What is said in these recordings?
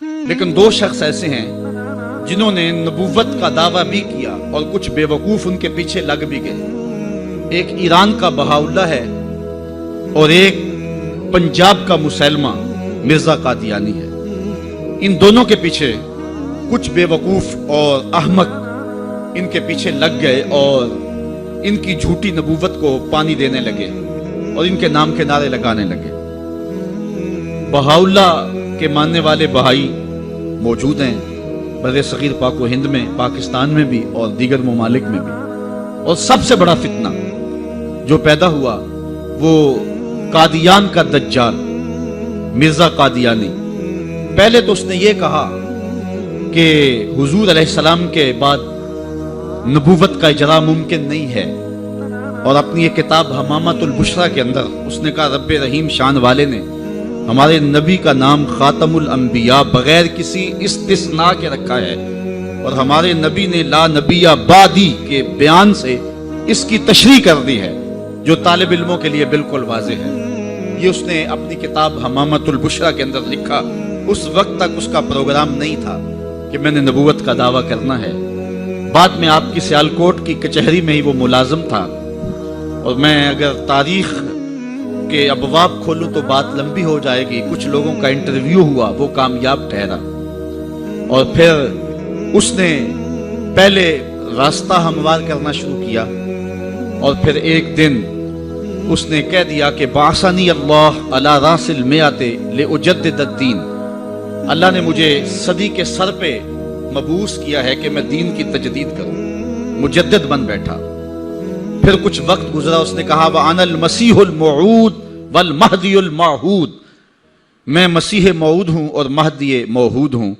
لیکن دو شخص ایسے ہیں جنہوں نے نبوت کا دعویٰ بھی کیا اور کچھ بے وقوف ان کے پیچھے لگ بھی گئے۔ ایک ایران کا بہاؤلہ ہے اور ایک پنجاب کا مسلمہ مرزا قادیانی ہے۔ ان دونوں کے پیچھے کچھ بے وقوف اور احمق ان کے پیچھے لگ گئے اور ان کی جھوٹی نبوت کو پانی دینے لگے اور ان کے نام کے نعرے لگانے لگے۔ بہاؤلہ کے ماننے والے بہائی موجود ہیں بر صغیر پاک و ہند میں، پاکستان میں بھی اور دیگر ممالک میں بھی۔ اور سب سے بڑا فتنہ جو پیدا ہوا وہ قادیان کا دجال مرزا قادیانی۔ پہلے تو اس نے یہ کہا کہ حضور علیہ السلام کے بعد نبوت کا اجرا ممکن نہیں ہے، اور اپنی یہ کتاب حمامۃ البشریٰ کے اندر اس نے کہا رب رحیم شان والے نے ہمارے نبی کا نام خاتم الانبیاء بغیر کسی استثناء کے رکھا ہے، اور ہمارے نبی نے لا نبی بعدی کے بیان سے اس کی تشریح کر دی ہے، جو طالب علموں کے لیے بالکل واضح ہے۔ یہ اس نے اپنی کتاب حمامۃ البشریٰ کے اندر لکھا۔ اس وقت تک اس کا پروگرام نہیں تھا کہ میں نے نبوت کا دعویٰ کرنا ہے۔ بعد میں آپ کی سیالکوٹ کی کچہری میں ہی وہ ملازم تھا، اور میں اگر تاریخ کے ابواب کھولوں تو بات لمبی ہو جائے گی۔ کچھ لوگوں کا انٹرویو ہوا، وہ کامیاب ٹھہرا، اور پھر اس نے پہلے راستہ ہموار کرنا شروع کیا، اور پھر ایک دن اس نے کہہ دیا کہ بعثنی اللہ علی راس المئۃ لأجدد الدین، اللہ نے مجھے صدی کے سر پہ مبعوث کیا ہے کہ میں دین کی تجدید کروں۔ مجدد بن بیٹھا۔ پھر کچھ وقت گزرا، اس نے کہا وَأَنَا الْمَسِيحُ الْمَوْعُودُ وَالْمَهْدِيُ الْمَوْعُودُ، میں مسیح موعود ہوں اور مہدی موعود ہوں۔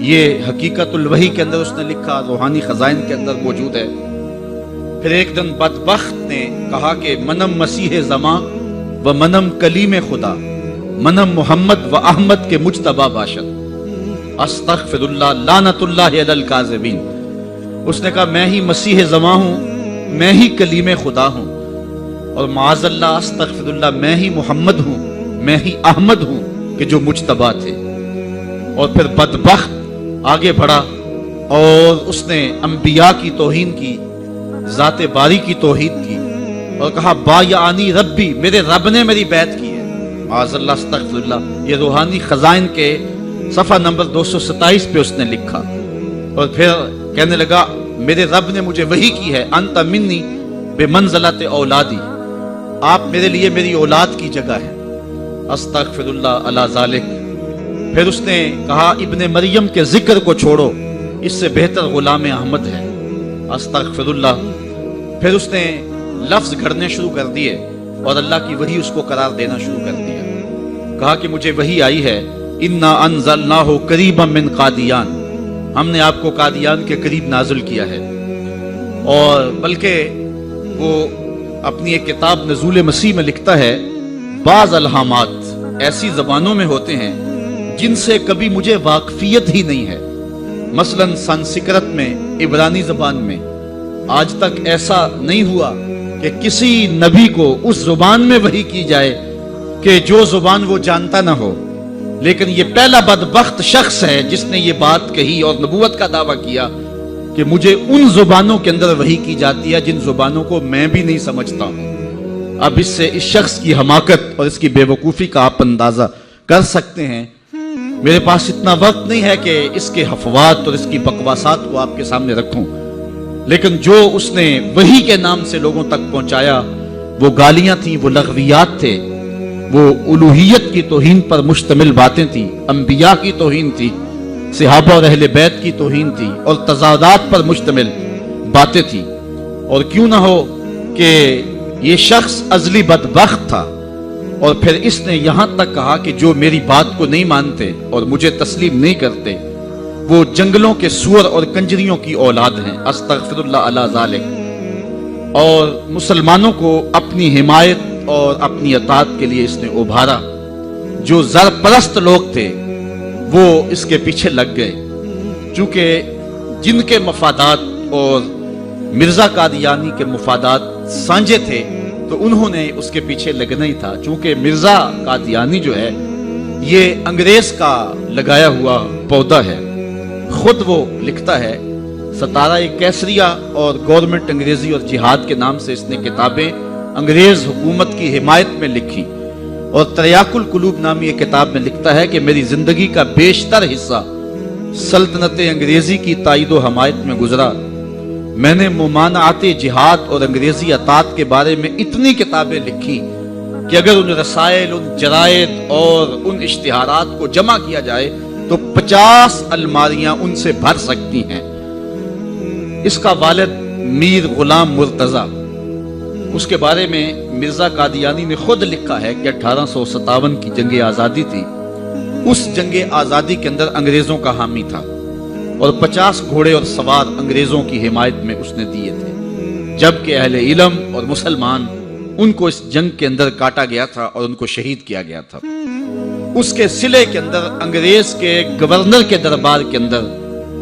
یہ حقیقت الوحی کے اندر اس نے لکھا، روحانی خزائن کے اندر موجود ہے۔ پھر ایک دن بدبخت نے کہا کہ منم مسیح زماں و منم کلیم خدا، منم محمد و احمد کے مجتبی باشد، استغفر اللہ لعنت اللہ علی الکاذبین۔ اس نے کہا میں ہی مسیح زماں ہوں، میں ہی کلیم خدا ہوں، اور معاذ اللہ استغفر اللہ میں ہی محمد ہوں، میں ہی احمد ہوں کہ جو مجتبی تھے۔ اور پھر بدبخت آگے بڑھا اور اس نے انبیاء کی توہین کی، ذات باری کی توحید کی، اور کہا بایعنی ربی، میرے رب نے میری بیعت کی ہے۔ معاذ اللہ استغفر اللہ۔ یہ روحانی خزائن کے صفحہ نمبر 227 پہ اس نے لکھا، اور پھر کہنے لگا میرے رب نے مجھے وحی کی ہے، انت منی بمنزلت اولادی، آپ میرے لیے میری اولاد کی جگہ ہے۔ استغفر اللہ علی ذالک۔ پھر اس نے کہا ابن مریم کے ذکر کو چھوڑو، اس سے بہتر غلام احمد ہے۔ استغفر اللہ۔ پھر اس نے لفظ گھڑنے شروع کر دیے اور اللہ کی وحی اس کو قرار دینا شروع کر دیا۔ کہا کہ مجھے وحی آئی ہے انا انزلناہ قریبا من قادیان، ہم نے آپ کو قادیان کے قریب نازل کیا ہے۔ اور بلکہ وہ اپنی ایک کتاب نزول مسیح میں لکھتا ہے بعض الہامات ایسی زبانوں میں ہوتے ہیں جن سے کبھی مجھے واقفیت ہی نہیں ہے، مثلا سنسکرت میں، عبرانی زبان میں آج تک ایسا نہیں ہوا کہ کسی نبی کو اس زبان میں وحی کی جائے کہ جو زبان وہ جانتا نہ ہو، لیکن یہ پہلا بدبخت شخص ہے جس نے یہ بات کہی اور نبوت کا دعویٰ کیا کہ مجھے ان زبانوں کے اندر وحی کی جاتی ہے جن زبانوں کو میں بھی نہیں سمجھتا ہوں۔ اب اس سے اس شخص کی حماقت اور اس کی بے وقوفی کا آپ اندازہ کر سکتے ہیں۔ میرے پاس اتنا وقت نہیں ہے کہ اس کے حفوات اور اس کی بکواسات کو آپ کے سامنے رکھوں، لیکن جو اس نے وحی کے نام سے لوگوں تک پہنچایا وہ گالیاں تھیں، وہ لغویات تھے، وہ الوہیت کی توہین پر مشتمل باتیں تھیں، انبیاء کی توہین تھی، صحابہ اور اہل بیت کی توہین تھی، اور تضادات پر مشتمل باتیں تھیں۔ اور کیوں نہ ہو کہ یہ شخص ازلی بدبخت تھا، اور پھر اس نے یہاں تک کہا کہ جو میری بات کو نہیں مانتے اور مجھے تسلیم نہیں کرتے وہ جنگلوں کے سور اور کنجریوں کی اولاد ہیں۔ استغفر اللہ علی ذالک۔ اور مسلمانوں کو اپنی حمایت اور اپنی اطاعت کے لیے اس نے ابھارا۔ جو زر پرست لوگ تھے وہ اس کے پیچھے لگ گئے، چونکہ جن کے مفادات اور مرزا قادیانی کے مفادات سانجے تھے تو انہوں نے اس کے پیچھے لگنا ہی تھا، چونکہ مرزا قادیانی جو ہے یہ انگریز کا لگایا ہوا پودا ہے. خود وہ لکھتا ہے ستارہ کیسریہ اور گورنمنٹ انگریزی اور جہاد کے نام سے اس نے کتابیں انگریز حکومت کی حمایت میں لکھی، اور تریاق القلوب نامی ایک کتاب میں لکھتا ہے کہ میری زندگی کا بیشتر حصہ سلطنت انگریزی کی تائید و حمایت میں گزرا. میں نے ممانعت جہاد اور انگریزی اطاعت کے بارے میں اتنی کتابیں لکھی کہ اگر ان رسائل، ان جرائد اور ان اشتہارات کو جمع کیا جائے تو 50 الماریاں ان سے بھر سکتی ہیں. اس کا والد میر غلام مرتضیٰ، اس کے بارے میں مرزا قادیانی نے خود لکھا ہے کہ 1857 کی جنگ آزادی تھی. اس جنگ آزادی کے اندر انگریزوں کا حامی تھا اور 50 گھوڑے اور سوار انگریزوں کی حمایت میں اس نے دیے تھے، جبکہ اہل علم اور مسلمان ان کو اس جنگ کے اندر کاٹا گیا تھا اور ان کو شہید کیا گیا تھا. اس کے صلے کے اندر انگریز کے گورنر کے دربار کے اندر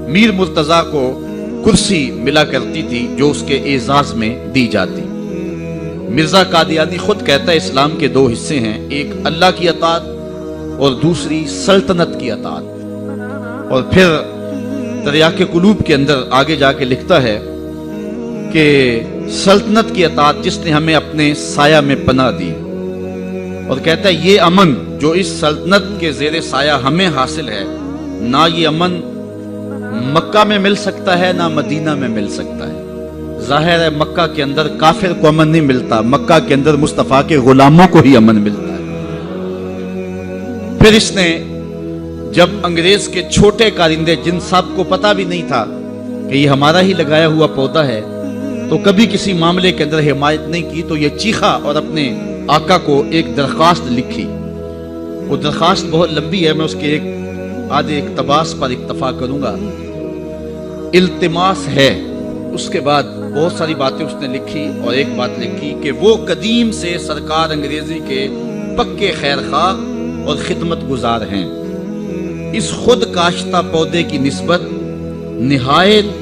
میر مرتضیٰ کو کرسی ملا کرتی تھی جو اس کے اعزاز میں دی جاتی. مرزا قادیانی خود کہتا ہے اسلام کے 2 حصے ہیں، ایک اللہ کی اطاعت اور دوسری سلطنت کی اطاعت. اور پھر تریاق قلوب کے اندر آگے جا کے لکھتا ہے کہ سلطنت کی اطاعت جس نے ہمیں اپنے سایہ میں پناہ دی، اور کہتا ہے یہ امن جو اس سلطنت کے زیر سایہ ہمیں حاصل ہے، نہ یہ امن مکہ میں مل سکتا ہے نہ مدینہ میں مل سکتا ہے. ظاہر ہے مکہ کے اندر کافر کو امن نہیں ملتا، مکہ کے اندر مصطفیٰ کے غلاموں کو ہی امن ملتا ہے. پھر اس نے جب انگریز کے چھوٹے کارندے جن صاحب کو پتا بھی نہیں تھا کہ یہ ہمارا ہی لگایا ہوا پودا ہے تو کبھی کسی معاملے کے اندر حمایت نہیں کی، تو یہ چیخا اور اپنے آقا کو ایک درخواست لکھی. وہ درخواست بہت لمبی ہے، میں اس کے آدھے اقتباس پر اکتفا کروں گا. التماس ہے، اس کے بعد بہت ساری باتیں اس نے لکھی، اور ایک بات لکھی کہ وہ قدیم سے سرکار انگریزی کے پکے خیر خواہ اور خدمت گزار ہیں. اس خود کاشتہ پودے کی نسبت نہایت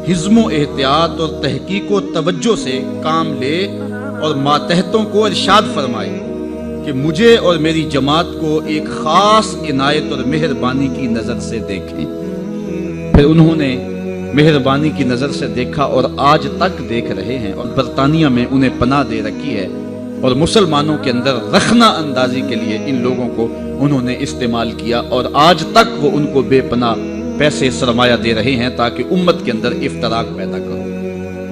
حزم و احتیاط اور تحقیق و توجہ سے کام لے اور ماتحتوں کو ارشاد فرمائے کہ مجھے اور میری جماعت کو ایک خاص عنایت اور مہربانی کی نظر سے دیکھیں. پھر انہوں نے مہربانی کی نظر سے دیکھا اور آج تک دیکھ رہے ہیں، اور برطانیہ میں انہیں پناہ دے رکھی ہے، اور مسلمانوں کے اندر رخنہ اندازی کے لیے ان لوگوں کو انہوں نے استعمال کیا، اور آج تک وہ ان کو بے پناہ پیسے سرمایہ دے رہے ہیں تاکہ امت کے اندر افتراق پیدا کرو.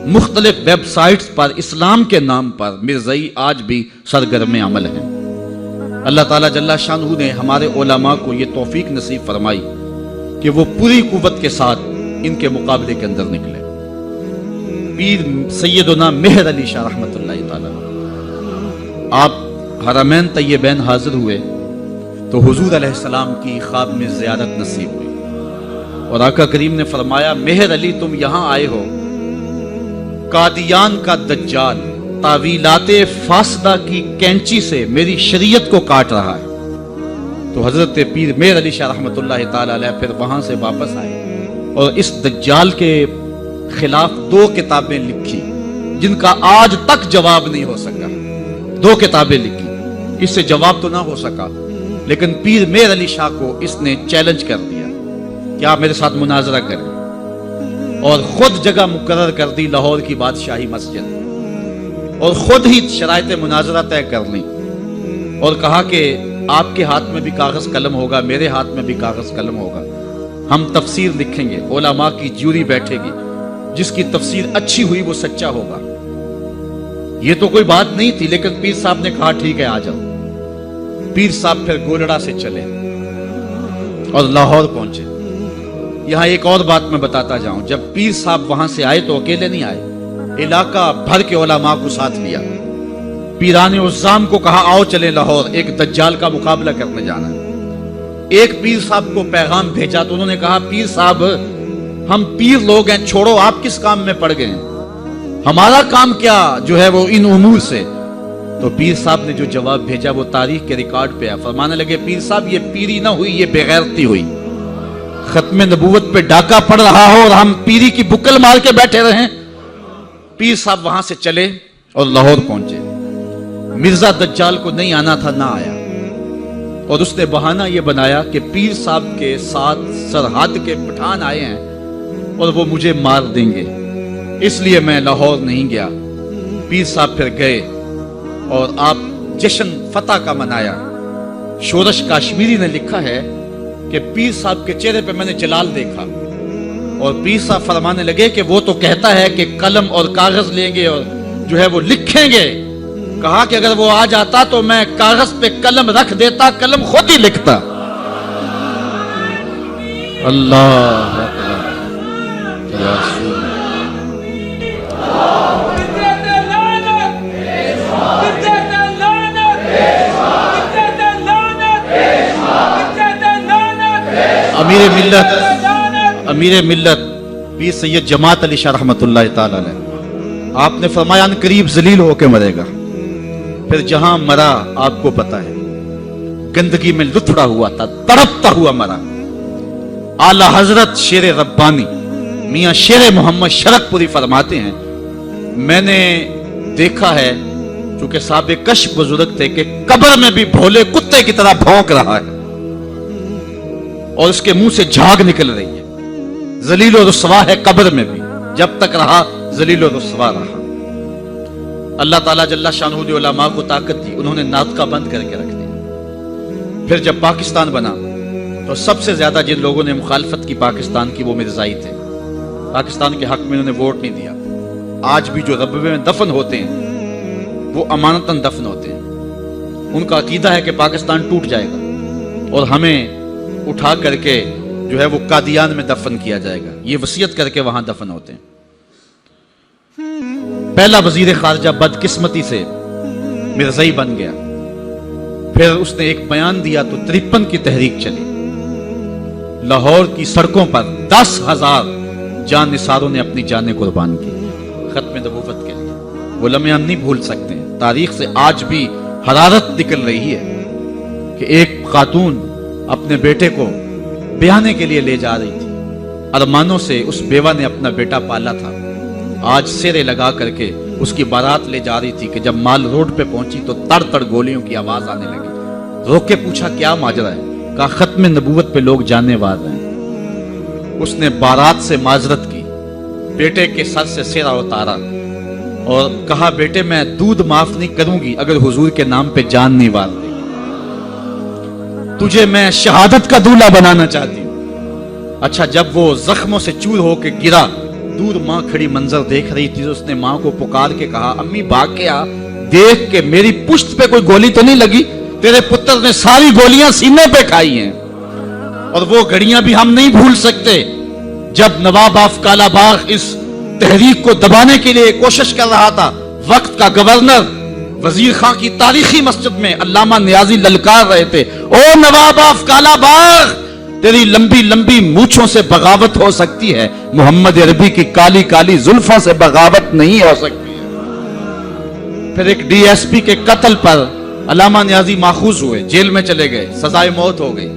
مختلف ویب سائٹس پر اسلام کے نام پر مرزائی آج بھی سرگرم عمل ہیں. اللہ تعالیٰ جل شانہ نے ہمارے علماء کو یہ توفیق نصیب فرمائی کہ وہ پوری قوت کے ساتھ ان کے مقابلے کے اندر نکلے. پیر سیدنا مہر علی شاہ رحمۃ اللہ تعالیٰ، آپ حرمین طیبین حاضر ہوئے تو حضور علیہ السلام کی خواب میں زیارت نصیب ہوئی، اور آقا کریم نے فرمایا مہر علی تم یہاں آئے ہو، قادیان کا دجال تعویلات فاسدہ کی کینچی سے میری شریعت کو کاٹ رہا ہے. تو حضرت پیر مہر علی شاہ رحمۃ اللہ تعالی علیہ پھر وہاں سے واپس آئے اور اس دجال کے خلاف 2 کتابیں لکھی جن کا آج تک جواب نہیں ہو سکا. 2 کتابیں لکھی، اس سے جواب تو نہ ہو سکا، لیکن پیر مہر علی شاہ کو اس نے چیلنج کر دیا کہ آپ میرے ساتھ مناظرہ کریں، اور خود جگہ مقرر کر دی لاہور کی بادشاہی مسجد، اور خود ہی شرائط مناظرہ طے کر لی، اور کہا کہ آپ کے ہاتھ میں بھی کاغذ قلم ہوگا، میرے ہاتھ میں بھی کاغذ قلم ہوگا، ہم تفسیر لکھیں گے، علماء کی جیوری بیٹھے گی، جس کی تفسیر اچھی ہوئی وہ سچا ہوگا. یہ تو کوئی بات نہیں تھی، لیکن پیر صاحب نے کہا ٹھیک ہے آ جاؤ. پیر صاحب پھر گولڑا سے چلے اور لاہور پہنچے. یہاں ایک اور بات میں بتاتا جاؤں، جب پیر صاحب وہاں سے آئے تو اکیلے نہیں آئے، علاقہ بھر کے علماء کو ساتھ لیا. پیران عظام کو کہا آؤ چلیں لاہور، ایک دجال کا مقابلہ کرنے جانا ہے. ایک پیر صاحب کو پیغام بھیجا تو انہوں نے کہا پیر صاحب ہم پیر لوگ ہیں، چھوڑو آپ کس کام میں پڑ گئے ہیں، ہمارا کام کیا جو ہے وہ ان امور سے. تو پیر صاحب نے جو جواب بھیجا وہ تاریخ کے ریکارڈ پہ ہے. فرمانے لگے پیر صاحب یہ پیری نہ ہوئی، یہ بغیرتی ہوئی. ختم نبوت پہ ڈاکہ پڑ رہا ہو اور ہم پیری کی بکل مار کے بیٹھے رہیں. پیر صاحب وہاں سے چلے اور لاہور پہنچے. مرزا دجال کو نہیں آنا تھا، نہ آیا. اور اس نے بہانہ یہ بنایا کہ پیر صاحب کے ساتھ سرحد کے پٹھان آئے ہیں اور وہ مجھے مار دیں گے، اس لیے میں لاہور نہیں گیا۔ پیر صاحب پھر گئے اور آپ جشن فتح کا منایا۔ شورش کاشمیری نے لکھا ہے کہ پیر صاحب کے چہرے پہ میں نے جلال دیکھا، اور پیر صاحب فرمانے لگے کہ وہ تو کہتا ہے کہ قلم اور کاغذ لیں گے اور جو ہے وہ لکھیں گے، کہا کہ اگر وہ آ جاتا تو میں کاغذ پہ قلم رکھ دیتا، قلم خود ہی لکھتا۔ اللہ یا رسول امیر ملت پیر سید جماعت علی شاہ رحمۃ اللہ تعالی علیہ، آپ نے فرمایا ان قریب ذلیل ہو کے مرے گا، پھر جہاں مرا آپ کو پتا ہے، گندگی میں لتھڑا ہوا تھا، تڑپتا ہوا مرا۔ اعلی حضرت شیر ربانی میاں شیر محمد شرک پوری فرماتے ہیں، میں نے دیکھا ہے چونکہ صاحب کش بزرگ تھے کہ قبر میں بھی بھولے کتے کی طرح بھونک رہا ہے اور اس کے منہ سے جھاگ نکل رہی ہے، ذلیل و رسوا ہے قبر میں بھی، جب تک رہا ذلیل و رسوا رہا۔ اللہ تعالیٰ جل شانہ نے علماء کو طاقت دی، انہوں نے ناطقہ بند کر کے رکھ دیا۔ پھر جب پاکستان بنا تو سب سے زیادہ جن لوگوں نے مخالفت کی پاکستان کی وہ مرزائی تھے، پاکستان کے حق میں انہوں نے ووٹ نہیں دیا۔ آج بھی جو ربوے میں دفن ہوتے ہیں وہ امانتاً دفن ہوتے ہیں، ان کا عقیدہ ہے کہ پاکستان ٹوٹ جائے گا اور ہمیں اٹھا کر کے جو ہے وہ قادیان میں دفن کیا جائے گا، یہ وصیت کر کے وہاں دفن ہوتے ہیں۔ پہلا وزیر خارجہ بدقسمتی سے مرزائی بن گیا، پھر اس نے ایک بیان دیا تو 53 کی تحریک چلی، لاہور کی سڑکوں پر 10,000 جان نثاروں نے اپنی جانیں قربان کی ختم نبوت کے لیے۔ وہ لمحے ہم نہیں بھول سکتے ہیں، تاریخ سے آج بھی حرارت نکل رہی ہے کہ ایک خاتون اپنے بیٹے کو بیانے کے لیے لے جا رہی تھی، ارمانوں سے اس بیوہ نے اپنا بیٹا پالا تھا، آج سیرے لگا کر کے اس کی بارات لے جا رہی تھی کہ جب مال روڈ پہ پہنچی تو تڑ تڑ گولیوں کی آواز آنے لگی۔ روک کے پوچھا کیا ماجرا ہے؟ کہا ختم نبوت پہ لوگ جانے والے ہیں۔ اس نے بارات سے معذرت کی، بیٹے کے سر سے سیرا اتارا اور کہا بیٹے میں دودھ معاف نہیں کروں گی اگر حضور کے نام پہ جان نہیں وار دے، تجھے میں شہادت کا دولہا بنانا چاہتی ہوں۔ اچھا جب وہ زخموں سے چور ہو کے گرا، دور ماں کھڑی منظر دیکھ رہی تھی، اس نے ماں کو پکار کے کہا امی بھاگ کے آ، دیکھ کہ میری پشت پہ کوئی گولی تو نہیں لگی، تیرے پتر نے ساری گولیاں سینے پہ کھائی ہیں۔ اور وہ گھڑیاں بھی ہم نہیں بھول سکتے جب نواب آف کالا باغ اس تحریک کو دبانے کے لیے کوشش کر رہا تھا، وقت کا گورنر وزیر خان کی تاریخی مسجد میں علامہ نیازی للکار رہے تھے، او نواب آف کالا باغ تیری لمبی لمبی مونچھوں سے بغاوت ہو سکتی ہے، محمد عربی کی کالی کالی زلفوں سے بغاوت نہیں ہو سکتی ہے۔ پھر ایک ڈی ایس پی کے قتل پر علامہ نیازی ماخوذ ہوئے، جیل میں چلے گئے، سزائے موت ہو گئی۔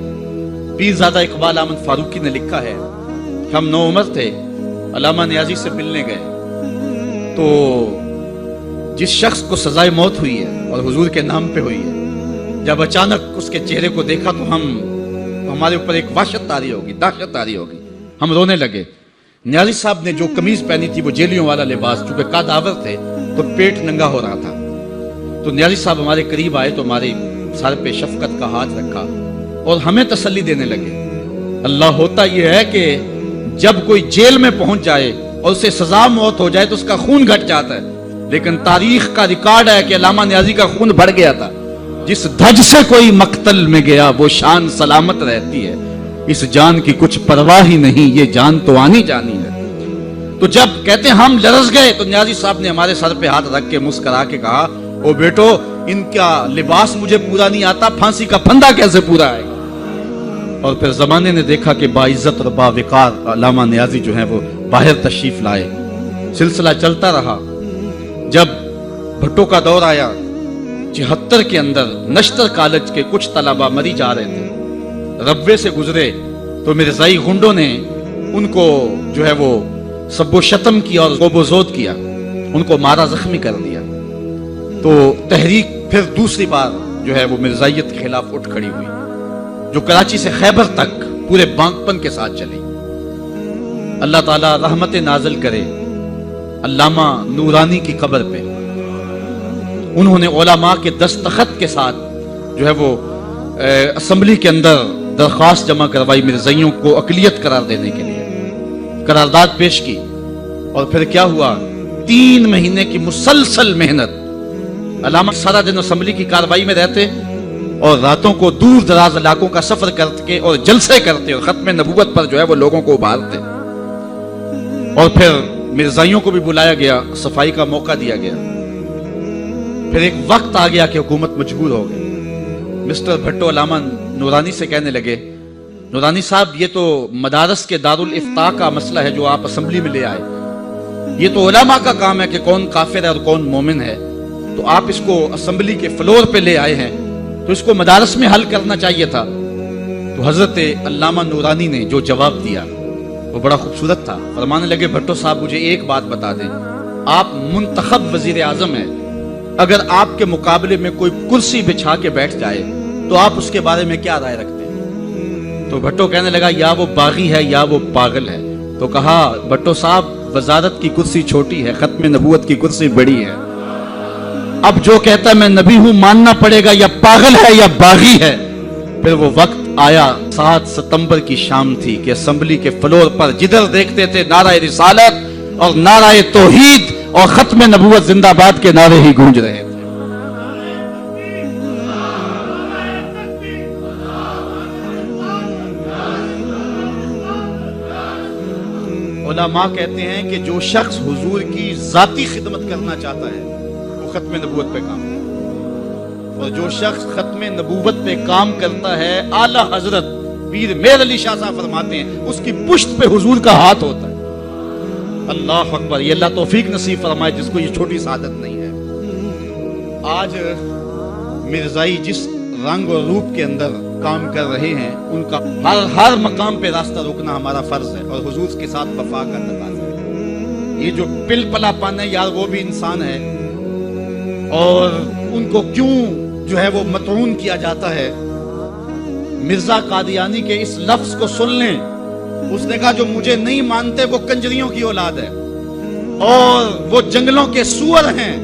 پیرزادہ اقبال احمد فاروقی نے لکھا ہے ہم 9 عمر تھے، علامہ نیازی سے ملنے گئے تو جس شخص کو سزائے موت ہوئی ہے اور حضور کے نام پہ ہوئی ہے، جب اچانک اس کے چہرے کو دیکھا تو ہمارے اوپر ایک وحشت طاری ہوگی، دہشت طاری ہوگی، ہم رونے لگے۔ نیازی صاحب نے جو قمیض پہنی تھی وہ جیلیوں والا لباس، چونکہ قادآور تھے تو پیٹ ننگا ہو رہا تھا، تو نیازی صاحب ہمارے قریب آئے تو ہمارے سر پہ شفقت کا ہاتھ رکھا اور ہمیں تسلی دینے لگے۔ اللہ ہوتا یہ ہے کہ جب کوئی جیل میں پہنچ جائے اور اسے سزا موت ہو جائے تو اس کا خون گھٹ جاتا ہے، لیکن تاریخ کا ریکارڈ ہے کہ علامہ نیازی کا خون بڑھ گیا تھا۔ جس دھج سے کوئی مقتل میں گیا وہ شان سلامت رہتی ہے، اس جان کی کچھ پرواہ ہی نہیں، یہ جان تو آنی جانی ہے۔ تو جب کہتے ہیں ہم لرز گئے تو نیازی صاحب نے ہمارے سر پہ ہاتھ رکھ کے مسکرا کے کہا او بیٹو ان کا لباس مجھے پورا نہیں آتا، پھانسی کا پھندا کیسے پورا آئے گا۔ اور پھر زمانے نے دیکھا کہ باعزت اور باوقار علامہ نیازی جو ہیں وہ باہر تشریف لائے، سلسلہ چلتا رہا۔ جب بھٹو کا دور آیا 76 کے اندر نشتر کالج کے کچھ طلبہ مری جا رہے تھے، ربوے سے گزرے تو مرزائی گنڈوں نے ان کو جو ہے وہ سب و شتم کیا اور غوب و زود کیا، ان کو مارا زخمی کر دیا۔ تو تحریک پھر دوسری بار جو ہے وہ مرزائیت کے خلاف اٹھ کھڑی ہوئی، جو کراچی سے خیبر تک پورے بانکپن کے ساتھ چلی۔ اللہ تعالیٰ رحمت نازل کرے علامہ نورانی کی قبر پہ۔ انہوں نے علماء کے دستخط کے ساتھ جو ہے وہ اسمبلی کے اندر درخواست جمع کروائی، مرزائیوں کو اقلیت قرار دینے کے لیے قرارداد پیش کی، اور پھر کیا ہوا، 3 مہینے کی مسلسل محنت۔ علامہ سارا دن اسمبلی کی کاروائی میں رہتے اور راتوں کو دور دراز علاقوں کا سفر کرتے اور جلسے کرتے اور ختم نبوت پر جو ہے وہ لوگوں کو ابھارتے، اور پھر مرزائیوں کو بھی بلایا گیا، صفائی کا موقع دیا گیا۔ پھر ایک وقت آ گیا کہ حکومت مجبور ہو گئی۔ مسٹر بھٹو علامہ نورانی سے کہنے لگے، نورانی صاحب یہ تو مدارس کے دارالفتاء کا مسئلہ ہے جو آپ اسمبلی میں لے آئے، یہ تو علماء کا کام ہے کہ کون کافر ہے اور کون مومن ہے، تو آپ اس کو اسمبلی کے فلور پہ لے آئے ہیں تو اس کو مدارس میں حل کرنا چاہیے تھا۔ تو حضرت علامہ نورانی نے جو جواب دیا وہ بڑا خوبصورت تھا۔ فرمانے لگے، بھٹو صاحب مجھے ایک بات بتا دیں، آپ منتخب وزیر اعظم ہیں، اگر آپ کے مقابلے میں کوئی کرسی بچھا کے بیٹھ جائے تو آپ اس کے بارے میں کیا رائے رکھتے ہیں؟ تو بھٹو کہنے لگا، یا وہ باغی ہے یا وہ پاگل ہے۔ تو کہا، بھٹو صاحب وزارت کی کرسی چھوٹی ہے، ختم نبوت کی کرسی بڑی ہے، اب جو کہتا ہے میں نبی ہوں ماننا پڑے گا، یا پاگل ہے یا باغی ہے۔ پھر وہ وقت آیا، 7 ستمبر کی شام تھی کہ اسمبلی کے فلور پر جدھر دیکھتے تھے نعرہ رسالت اور نعرہ توحید اور ختم نبوت زندہ باد کے نعرے ہی گونج رہے تھے۔ علماء کہتے ہیں کہ جو شخص حضور کی ذاتی خدمت کرنا چاہتا ہے وہ ختم نبوت پہ کام کرتا ہے، اور جو شخص ختم نبوت پہ کام کرتا ہے، اعلیٰ حضرت پیر میر علی شاہ صاحب فرماتے ہیں اس کی پشت پہ حضور کا ہاتھ ہوتا ہے۔ اللہ اکبر، یہ اللہ توفیق نصیب فرمائے جس کو یہ چھوٹی سعادت نہیں ہے۔ آج مرزائی جس رنگ اور روپ کے اندر کام کر رہے ہیں، ان کا ہر مقام پہ راستہ روکنا ہمارا فرض ہے، اور حضور کے ساتھ وفا کا تقاضا ہے۔ یہ جو پل پلا پن ہے یار، وہ بھی انسان ہے، اور ان کو کیوں جو ہے وہ مطعون کیا جاتا ہے؟ مرزا قادیانی کے اس لفظ کو سن لیں، اس نے کہا جو مجھے نہیں مانتے وہ کنجریوں کی اولاد ہے اور وہ جنگلوں کے سور ہیں۔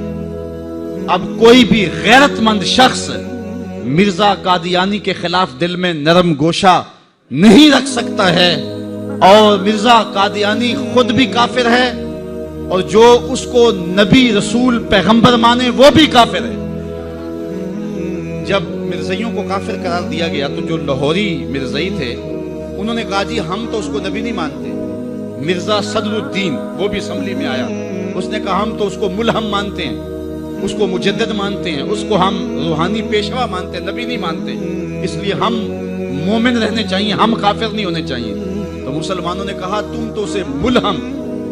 اب کوئی بھی غیرت مند شخص مرزا قادیانی کے خلاف دل میں نرم گوشہ نہیں رکھ سکتا ہے، اور مرزا قادیانی خود بھی کافر ہے، اور جو اس کو نبی رسول پیغمبر مانے وہ بھی کافر ہے۔ جب مرزائیوں کو کافر قرار دیا گیا تو جو لاہوری مرزائی تھے انہوں نے کہا جی ہم تو اس کو نبی نہیں مانتے۔ مرزا صدر الدین وہ بھی اسمبلی میں آیا، اس نے کہا ہم تو اس کو ملہم مانتے ہیں، اس کو مجدد مانتے ہیں، اس کو ہم روحانی پیشوا مانتے ہیں، نبی نہیں مانتے، اس لیے ہم مومن رہنے چاہیے، ہم کافر نہیں ہونے چاہیے۔ تو مسلمانوں نے کہا تم تو اسے ملہم،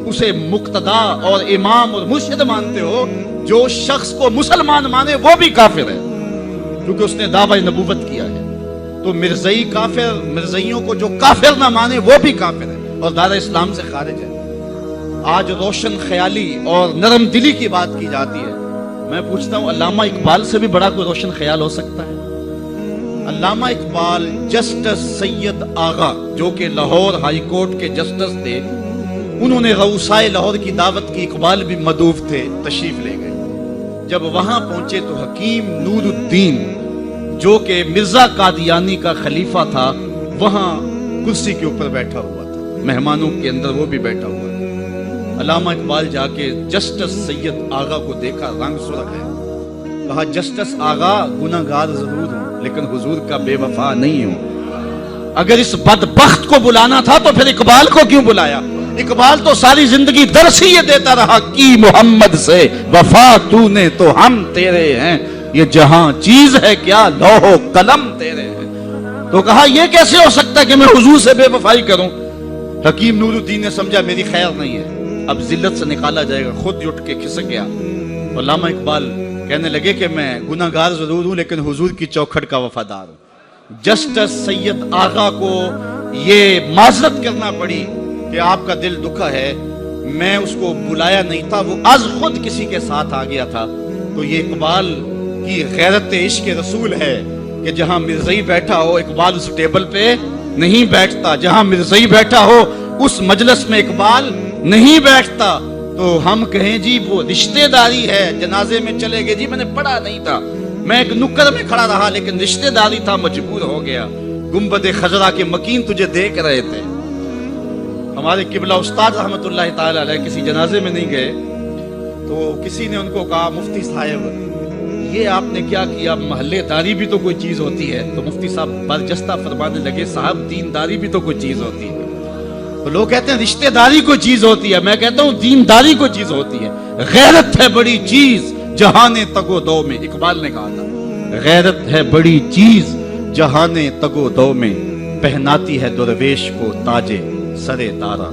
اسے مقتدا اور امام اور مرشد مانتے ہو، جو شخص کو مسلمان مانے وہ بھی کافر ہے کیونکہ اس نے دعوی نبوت کیا ہے۔ تو مرزائی کافر، مرزائیوں کو جو کافر نہ مانے وہ بھی کافر ہے اور دار اسلام سے خارج ہے۔ آج روشن خیالی اور نرم دلی کی بات کی جاتی ہے، میں پوچھتا ہوں علامہ اقبال سے بھی بڑا کوئی روشن خیال ہو سکتا ہے؟ علامہ اقبال جسٹس سید آغا جو کہ لاہور ہائی کورٹ کے جسٹس تھے، انہوں نے غوثائے لاہور کی دعوت کی، اقبال بھی مدعو تھے، تشریف لے گئے۔ جب وہاں پہنچے تو حکیم نور الدین جو کہ مرزا قادیانی کا خلیفہ تھا وہاں کرسی کے اوپر بیٹھا ہوا تھا، مہمانوں کے اندر وہ بھی بیٹھا ہوا تھا۔ علامہ اقبال جا کے جسٹس سید آغا کو دیکھا، رنگ سرخ ہے، کہا جسٹس آغا گناہگار ضرور ہوں لیکن حضور کا بے وفا نہیں ہوں۔ اگر اس بدبخت کو بلانا تھا تو پھر اقبال کو کیوں بلایا؟ اقبال تو ساری زندگی درس ہی یہ دیتا رہا کہ محمد سے وفا تو نے تو ہم تیرے ہیں، یہ جہاں چیز ہے کیا لوح و قلم تیرے ہیں۔ تو کہا یہ کیسے ہو سکتا ہے کہ میں حضور سے بے وفائی کروں؟ حکیم نور الدین نے سمجھا میری خیر نہیں ہے، اب ذلت سے نکالا جائے گا، خود اٹھ کے کھسک گیا۔ علامہ اقبال کہنے لگے کہ میں گناہگار ضرور ہوں لیکن حضور کی چوکھٹ کا وفادار ہوں۔ جسٹس سید آغا کو یہ معذرت کرنا پڑی کہ آپ کا دل دکھا ہے، میں اس کو بلایا نہیں تھا، وہ از خود کسی کے ساتھ آ گیا تھا۔ تو یہ اقبال کی غیرت عشق رسول ہے کہ جہاں مرزائی بیٹھا ہو اقبال اس ٹیبل پہ نہیں بیٹھتا، جہاں مرزائی بیٹھا ہو اس مجلس میں اقبال نہیں بیٹھتا۔ تو ہم کہیں جی وہ رشتہ داری ہے، جنازے میں چلے گئے، جی میں نے پڑھا نہیں تھا، میں ایک نکر میں کھڑا رہا لیکن رشتہ داری تھا، مجبور ہو گیا۔ گنبد خضرا کے مکین تجھے دیکھ رہے تھے۔ ہمارے قبلہ استاد رحمت اللہ تعالی علیہ کسی جنازے میں نہیں گئے تو کسی نے ان کو کہا مفتی صاحب یہ آپ نے کیا کیا، محلے داری بھی تو کوئی چیز ہوتی ہے۔ تو مفتی صاحب برجستہ فرمانے لگے صاحب دینداری بھی تو کوئی چیز ہوتی ہے۔ تو لوگ کہتے ہیں رشتہ داری کوئی چیز ہوتی ہے، میں کہتا ہوں دینداری کوئی چیز ہوتی ہے۔ غیرت ہے بڑی چیز جہان تگو دو میں، اقبال نے کہا تھا غیرت ہے بڑی چیز جہان تگو دو میں، پہناتی ہے درویش کو تاج سرے دارا۔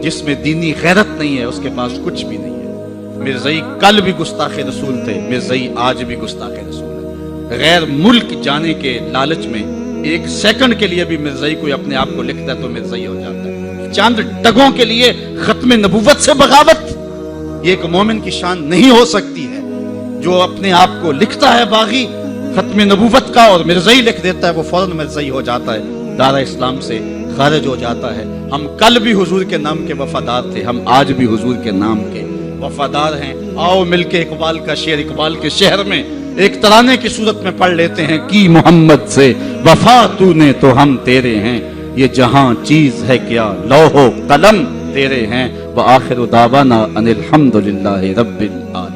جس میں دینی غیرت نہیں ہے اس کے پاس کچھ بھی نہیں ہے۔ مرزائی کل بھی گستاخ رسول تھے، مرزائی آج بھی گستاخ رسول ہے۔ غیر ملک جانے کے لالچ میں ایک سیکنڈ کے لیے بھی مرزائی کوئی اپنے آپ کو لکھتا ہے تو مرزائی ہو جاتا ہے۔ چاند ٹگوں کے لیے ختم نبوت سے بغاوت، یہ ایک مومن کی شان نہیں ہو سکتی ہے۔ جو اپنے آپ کو لکھتا ہے باغی ختم نبوت کا اور مرزائی لکھ دیتا ہے وہ فوراً مرزائی ہو جاتا ہے، دارہ اسلام سے خارج ہو جاتا ہے۔ ہم کل بھی حضور کے نام کے وفادار تھے، ہم آج بھی حضور کے نام کے وفادار ہیں۔ آؤ مل کے اقبال کا شعر اقبال کے شہر میں ایک ترانے کی صورت میں پڑھ لیتے ہیں۔ کی محمد سے وفا تو نے تو ہم تیرے ہیں، یہ جہاں چیز ہے کیا لوح و قلم تیرے ہیں، وآخر دعوانا ان الحمد للہ رب العالمین۔